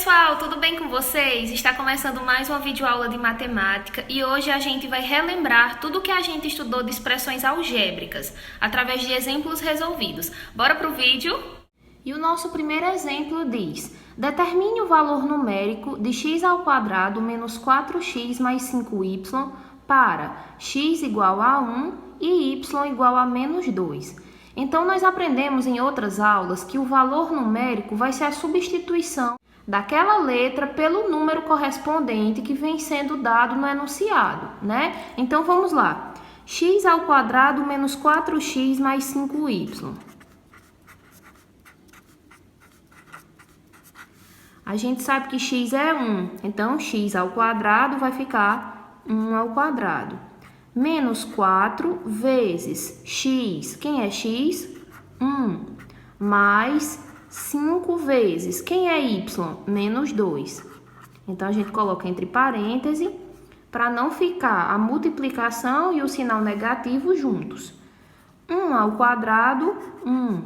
pessoal, tudo bem com vocês? Está começando mais uma videoaula de matemática e hoje a gente vai relembrar tudo que a gente estudou de expressões algébricas através de exemplos resolvidos. Bora pro vídeo? E o nosso primeiro exemplo diz: determine o valor numérico de x² menos 4x mais 5y para x igual a 1 e y igual a menos 2. Então, nós aprendemos em outras aulas que o valor numérico vai ser a substituição daquela letra pelo número correspondente que vem sendo dado no enunciado, né? Então, vamos lá. x² menos 4x mais 5y. A gente sabe que x é 1, então x² vai ficar 1². Menos 4 vezes x, quem é x? 1, mais 5 vezes, quem é y? Menos 2. Então, a gente coloca entre parênteses, para não ficar a multiplicação e o sinal negativo juntos. 1², 1,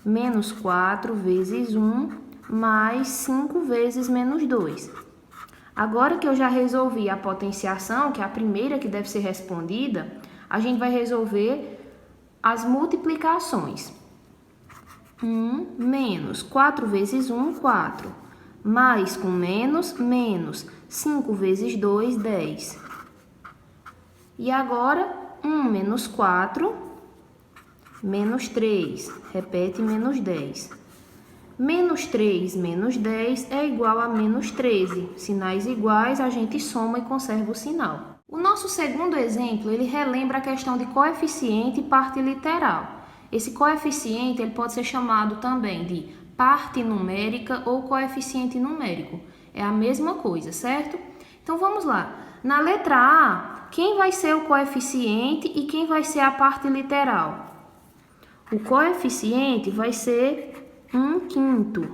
menos 4 vezes 1, mais 5 vezes menos 2. Agora que eu já resolvi a potenciação, que é a primeira que deve ser respondida, a gente vai resolver as multiplicações. 1 menos 4 vezes 1, 4. Mais com menos, menos 5 vezes 2, 10. E agora, 1 menos 4, menos 3. Repete, menos 10. Menos 3 menos 10 é igual a menos 13. Sinais iguais, a gente soma e conserva o sinal. O nosso segundo exemplo, ele relembra a questão de coeficiente e parte literal. Esse coeficiente ele pode ser chamado também de parte numérica ou coeficiente numérico. É a mesma coisa, certo? Então, vamos lá. Na letra A, quem vai ser o coeficiente e quem vai ser a parte literal? O coeficiente vai ser 1/5.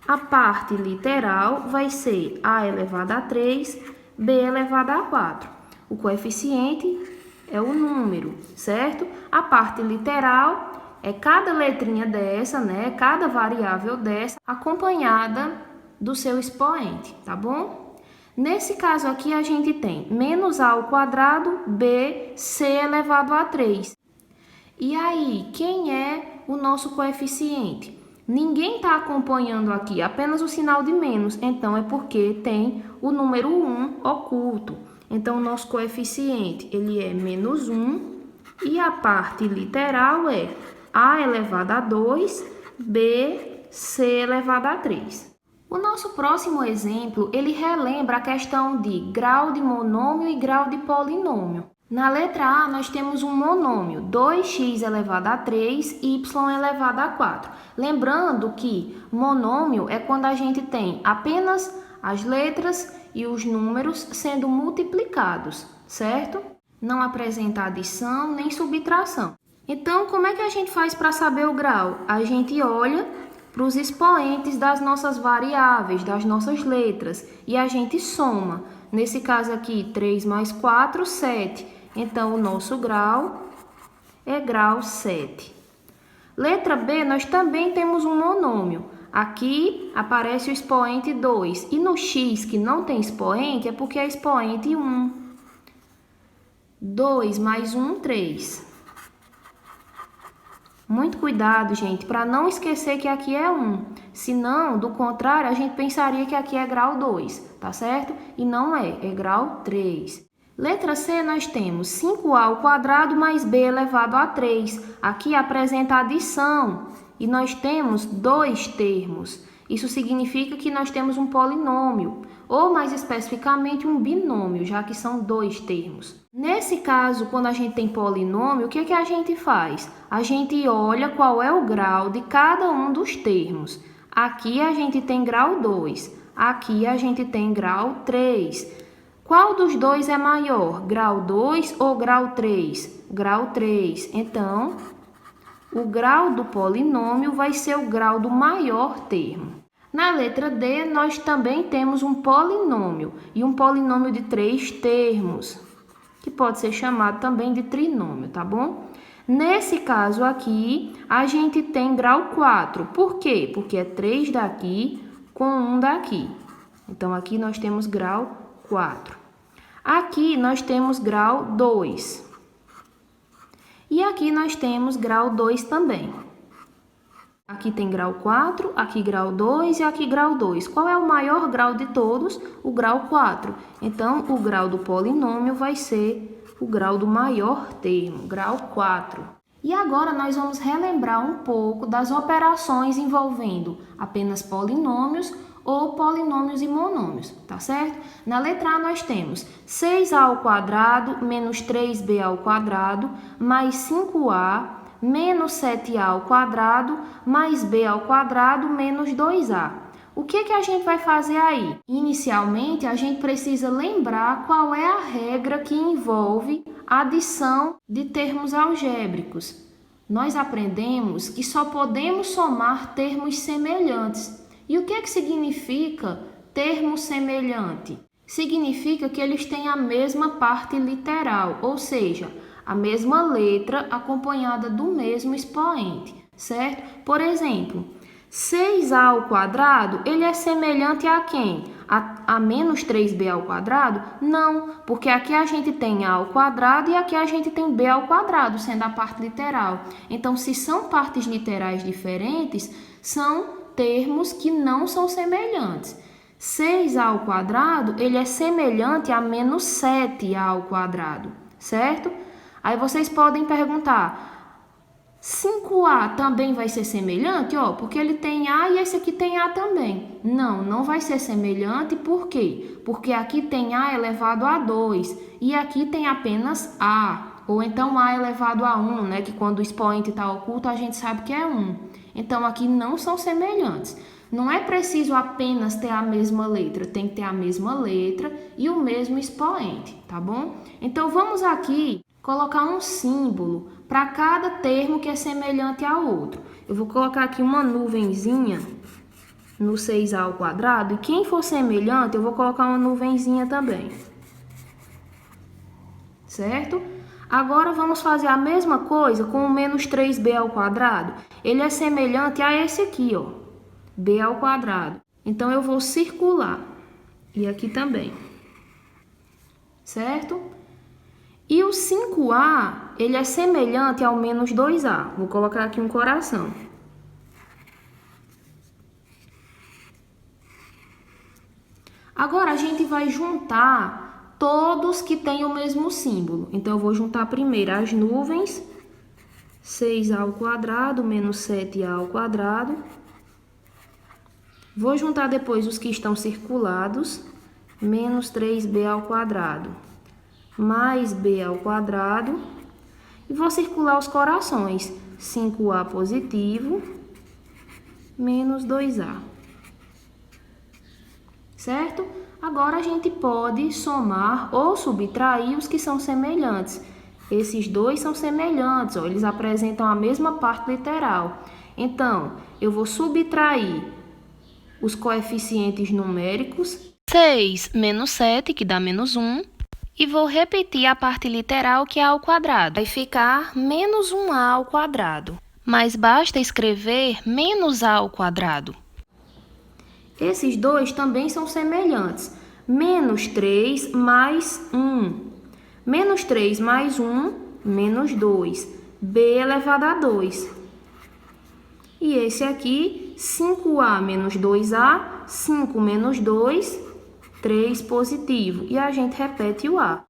A parte literal vai ser a elevado a 3, b elevado a 4. O coeficiente é o número, certo? A parte literal é cada letrinha dessa, né? Cada variável dessa, acompanhada do seu expoente, tá bom? Nesse caso aqui, a gente tem menos a² b c elevado a 3. E aí, quem é o nosso coeficiente? Ninguém está acompanhando aqui, apenas o sinal de menos, então é porque tem o número 1 oculto. Então, o nosso coeficiente ele é menos 1 e a parte literal é a elevado a 2, b, c elevado a 3. O nosso próximo exemplo, ele relembra a questão de grau de monômio e grau de polinômio. Na letra A, nós temos um monômio, 2x elevado a 3, y elevado a 4. Lembrando que monômio é quando a gente tem apenas as letras e os números sendo multiplicados, certo? Não apresenta adição nem subtração. Então, como é que a gente faz para saber o grau? A gente olha para os expoentes das nossas variáveis, das nossas letras, e a gente soma. Nesse caso aqui, 3 mais 4, 7. Então, o nosso grau é grau 7. Letra B, nós também temos um monômio. Aqui aparece o expoente 2. E no x, que não tem expoente, é porque é expoente 1. 2 mais 1, 3. Muito cuidado, gente, para não esquecer que aqui é 1. Senão, do contrário, a gente pensaria que aqui é grau 2, tá certo? E não é grau 3. Letra C, nós temos 5a² mais b elevado a 3. Aqui apresenta adição e nós temos dois termos. Isso significa que nós temos um polinômio, ou mais especificamente um binômio, já que são dois termos. Nesse caso, quando a gente tem polinômio, o que a gente faz? A gente olha qual é o grau de cada um dos termos. Aqui a gente tem grau 2, aqui a gente tem grau 3. Qual dos dois é maior? Grau 2 ou grau 3? Grau 3. Então, o grau do polinômio vai ser o grau do maior termo. Na letra D, nós também temos um polinômio, e um polinômio de 3 termos, que pode ser chamado também de trinômio, tá bom? Nesse caso aqui, a gente tem grau 4. Por quê? Porque é 3 daqui com 1 daqui. Então, aqui nós temos grau 4. Aqui nós temos grau 2. E aqui nós temos grau 2 também. Aqui tem grau 4, aqui grau 2 e aqui grau 2. Qual é o maior grau de todos? O grau 4. Então, o grau do polinômio vai ser o grau do maior termo, grau 4. E agora nós vamos relembrar um pouco das operações envolvendo apenas polinômios ou polinômios e monômios, tá certo? Na letra A nós temos 6a ao quadrado menos 3b ao quadrado mais 5a menos 7a ao quadrado mais b ao quadrado menos 2a. O que a gente vai fazer aí? Inicialmente, a gente precisa lembrar qual é a regra que envolve a adição de termos algébricos. Nós aprendemos que só podemos somar termos semelhantes. E o que significa termo semelhante? Significa que eles têm a mesma parte literal, ou seja, a mesma letra acompanhada do mesmo expoente, certo? Por exemplo, 6a ao quadrado, ele é semelhante a quem? A menos 3b ao quadrado? Não, porque aqui a gente tem a ao quadrado e aqui a gente tem b ao quadrado, sendo a parte literal. Então, se são partes literais diferentes, são termos que não são semelhantes. 6a ao quadrado, ele é semelhante a menos 7a ao quadrado, certo? Aí vocês podem perguntar, 5a também vai ser semelhante? Porque ele tem a e esse aqui tem a também. Não, não vai ser semelhante, por quê? Porque aqui tem a elevado a 2 e aqui tem apenas a. Ou então a elevado a 1, né? Que quando o expoente está oculto, a gente sabe que é 1. Então, aqui não são semelhantes. Não é preciso apenas ter a mesma letra, tem que ter a mesma letra e o mesmo expoente, tá bom? Então, vamos aqui colocar um símbolo para cada termo que é semelhante ao outro. Eu vou colocar aqui uma nuvenzinha no 6a ao quadrado e quem for semelhante, eu vou colocar uma nuvenzinha também. Certo? Agora, vamos fazer a mesma coisa com o menos 3b ao quadrado. Ele é semelhante a esse aqui, b ao quadrado. Então, eu vou circular. E aqui também. Certo? E o 5a, ele é semelhante ao menos 2a. Vou colocar aqui um coração. Agora, a gente vai juntar todos que têm o mesmo símbolo. Então, eu vou juntar primeiro as nuvens, 6a ao quadrado menos 7a ao quadrado. Vou juntar depois os que estão circulados, menos 3b ao quadrado mais b ao quadrado. E vou circular os corações, 5a positivo menos 2a. Certo? Agora, a gente pode somar ou subtrair os que são semelhantes. Esses dois são semelhantes, eles apresentam a mesma parte literal. Então, eu vou subtrair os coeficientes numéricos. 6 menos 7, que dá menos 1. E vou repetir a parte literal, que é a ao quadrado. Vai ficar menos 1a ao quadrado. Mas basta escrever menos a ao quadrado. Esses dois também são semelhantes. Menos 3 mais 1. Menos 3 mais 1, menos 2. B elevado a 2. E esse aqui, 5a menos 2a, 5 menos 2, 3 positivo. E a gente repete o A.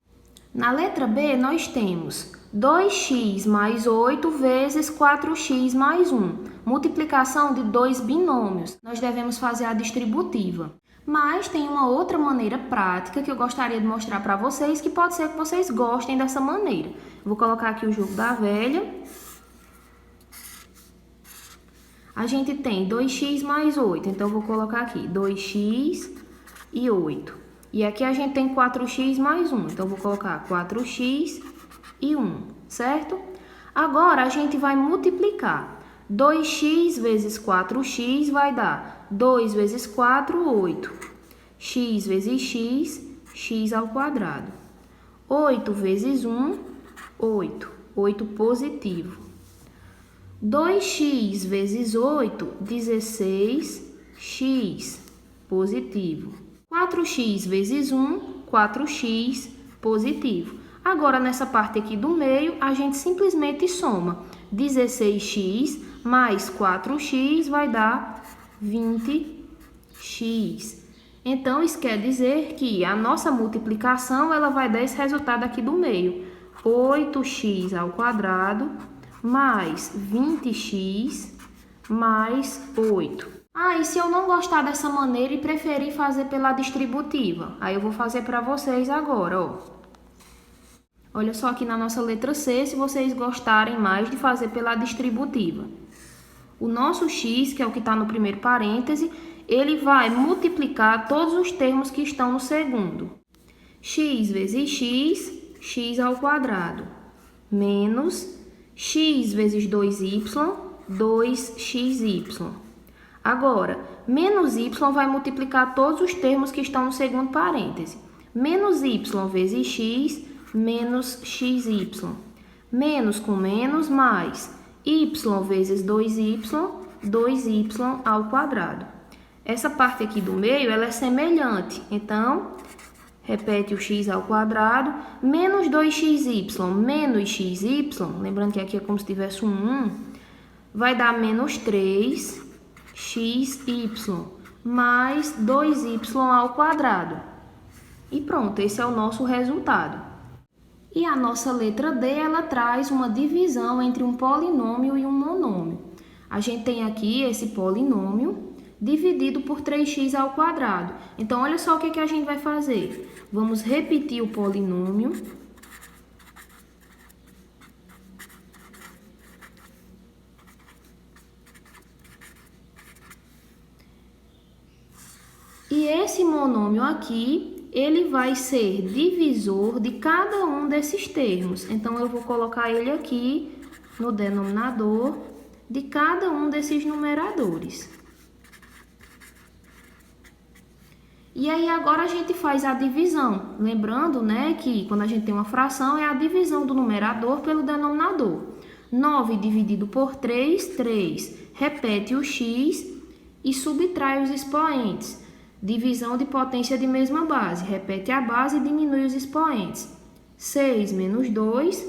Na letra B, nós temos 2x mais 8 vezes 4x mais 1. Multiplicação de dois binômios. Nós devemos fazer a distributiva. Mas tem uma outra maneira prática que eu gostaria de mostrar para vocês, que pode ser que vocês gostem dessa maneira. Vou colocar aqui o jogo da velha. A gente tem 2x mais 8, então eu vou colocar aqui 2x e 8. E aqui a gente tem 4x mais 1, então eu vou colocar 4x e 1, certo? Agora a gente vai multiplicar. 2x vezes 4x vai dar 2 vezes 4, 8. X vezes x, x ao quadrado. 8 vezes 1, 8. 8 positivo. 2x vezes 8, 16x positivo. 4x vezes 1, 4x positivo. Agora, nessa parte aqui do meio, a gente simplesmente soma. 16x mais 4x vai dar 20x. Então, isso quer dizer que a nossa multiplicação ela vai dar esse resultado aqui do meio. 8x ao quadrado mais 20x mais 8. E se eu não gostar dessa maneira e preferir fazer pela distributiva? Aí eu vou fazer para vocês agora, ó. Olha só aqui na nossa letra C, se vocês gostarem mais de fazer pela distributiva. O nosso x, que é o que está no primeiro parêntese, ele vai multiplicar todos os termos que estão no segundo. X vezes x, x ao quadrado, menos x vezes 2y, 2xy. Agora, menos y vai multiplicar todos os termos que estão no segundo parêntese. Menos y vezes x, menos xy. Menos com menos, mais y vezes 2y, 2y ao quadrado. Essa parte aqui do meio, ela é semelhante. Então, repete o x ao quadrado, menos 2xy, menos xy, lembrando que aqui é como se tivesse um 1, vai dar menos 3xy, mais 2y ao quadrado. E pronto, esse é o nosso resultado. E a nossa letra D, ela traz uma divisão entre um polinômio e um monômio. A gente tem aqui esse polinômio dividido por 3x ao quadrado. Então, olha só o que a gente vai fazer. Vamos repetir o polinômio. E esse monômio aqui, ele vai ser divisor de cada um desses termos. Então, eu vou colocar ele aqui no denominador de cada um desses numeradores. E aí, agora a gente faz a divisão. Lembrando, né, que quando a gente tem uma fração, é a divisão do numerador pelo denominador. 9 dividido por 3, 3. Repete o x e subtrai os expoentes. Divisão de potência de mesma base. Repete a base e diminui os expoentes. 6 menos 2,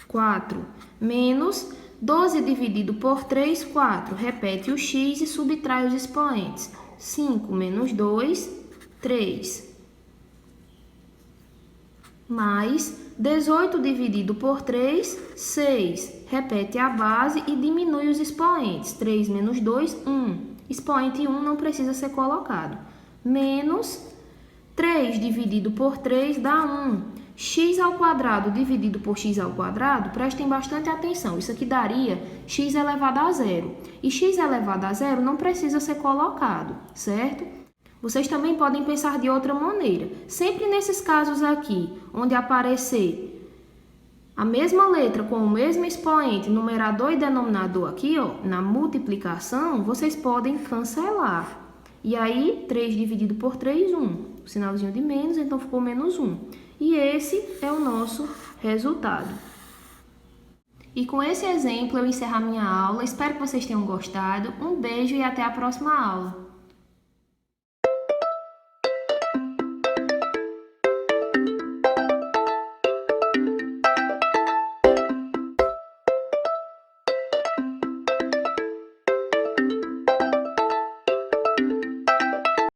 4. Menos 12 dividido por 3, 4. Repete o x e subtrai os expoentes. 5 menos 2, 3. Mais 18 dividido por 3, 6. Repete a base e diminui os expoentes. 3 menos 2, 1. Expoente 1 não precisa ser colocado. Menos 3 dividido por 3 dá 1. X ao quadrado dividido por x ao quadrado, prestem bastante atenção. Isso aqui daria x elevado a zero. E x elevado a zero não precisa ser colocado, certo? Vocês também podem pensar de outra maneira. Sempre nesses casos aqui, onde aparecer a mesma letra com o mesmo expoente, numerador e denominador aqui, ó, na multiplicação, vocês podem cancelar. E aí, 3 dividido por 3, 1. O sinalzinho de menos, então ficou menos 1. E esse é o nosso resultado. E com esse exemplo eu encerro a minha aula. Espero que vocês tenham gostado. Um beijo e até a próxima aula.